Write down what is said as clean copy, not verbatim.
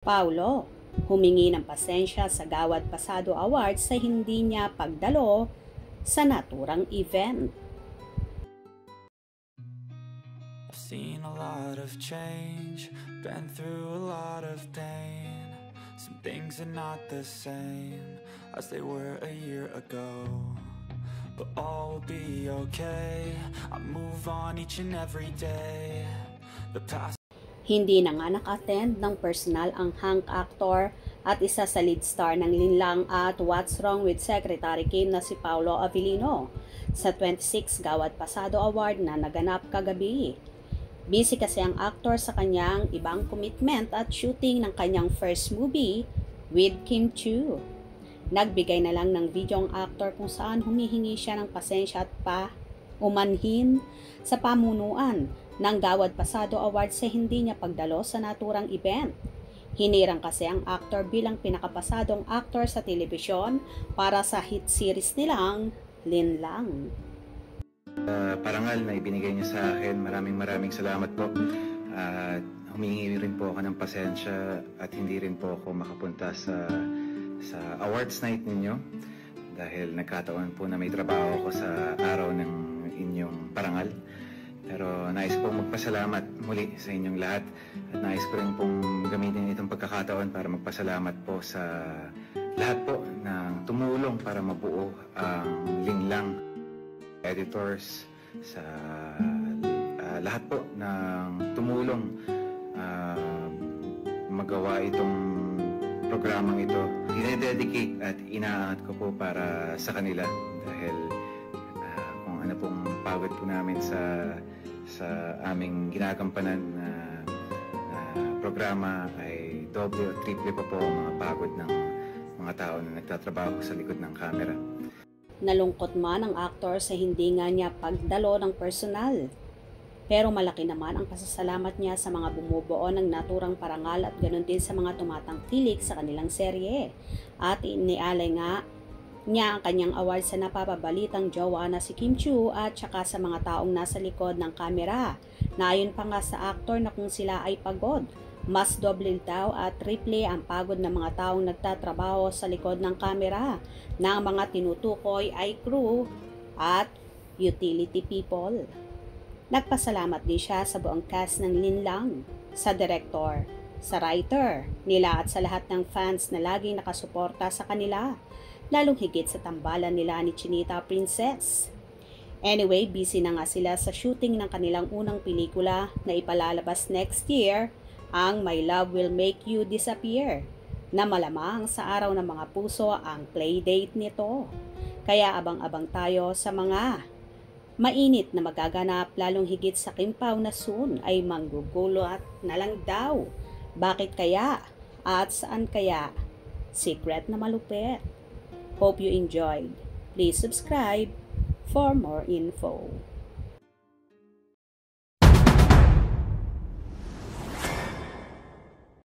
Paulo, humingi ng pasensya sa Gawad Pasado Awards sa hindi niya pagdalo sa naturang event. I've seen a lot of change, been through a lot of pain. Some things are not the same as they were a year ago, but all will be okay. I move on each and every day. The past. Hindi na nga naka-attend ng personal ang hunk actor at isa sa lead star ng Linlang at What's Wrong with Secretary Kim na si Paolo Avellino sa 26 Gawad Pasado Award na naganap kagabi. Busy kasi ang actor sa kanyang ibang commitment at shooting ng kanyang first movie with Kim Chiu. Nagbigay na lang ng video ang actor kung saan humihingi siya ng pasensya at umanhin sa pamunuan ng Gawad Pasado Award sa hindi niya pagdalo sa naturang event. Hinirang kasi ang actor bilang pinakapasadong actor sa telebisyon para sa hit series nilang Linlang. Parangal na ibinigay niyo sa akin, maraming salamat po. At humingi rin po ako ng pasensya at hindi rin po ako makapunta sa awards night ninyo dahil nagkataon po na may trabaho ko sa araw ng inyong parangal. Pero nais pong magpasalamat muli sa inyong lahat at nais ko rin pong gamitin itong pagkakataon para magpasalamat po sa lahat po na tumulong para mabuo ang Linlang, editors, sa lahat po ng tumulong magawa itong programang ito. Dinededicate at inaangat ko po para sa kanila dahil kung ano pong pagod po namin sa aming ginagampanan na programa ay doble o triple pa po ang mga pagod ng mga tao na nagtatrabaho sa likod ng camera. Nalungkot man ang aktor sa hindi nga niya pagdalo ng personal. Pero malaki naman ang pasasalamat niya sa mga bumubuo ng naturang parangal at ganoon din sa mga tumatangkilik sa kanilang serye. At inialay nga niya ang kanyang award sa napapabalitang jowa na si Kim Chiu at saka sa mga taong nasa likod ng kamera. Na ayon pa nga sa aktor na kung sila ay pagod, mas doble daw at triple ang pagod ng mga taong nagtatrabaho sa likod ng kamera na ang mga tinutukoy ay crew at utility people. Nagpasalamat din siya sa buong cast ng Linlang, sa director, sa writer nila at sa lahat ng fans na laging nakasuporta sa kanila, lalong higit sa tambalan nila ni Chinita Princess. Anyway, busy na nga sila sa shooting ng kanilang unang pelikula na ipalalabas next year, ang My Love Will Make You Disappear, na malamang sa araw ng mga puso ang playdate nito. Kaya abang-abang tayo sa mga mainit na magaganap, lalong higit sa Kimpaw na soon ay manggugulo at nalang daw. Bakit kaya? At saan kaya? Secret na malupit. Hope you enjoyed. Please subscribe for more info.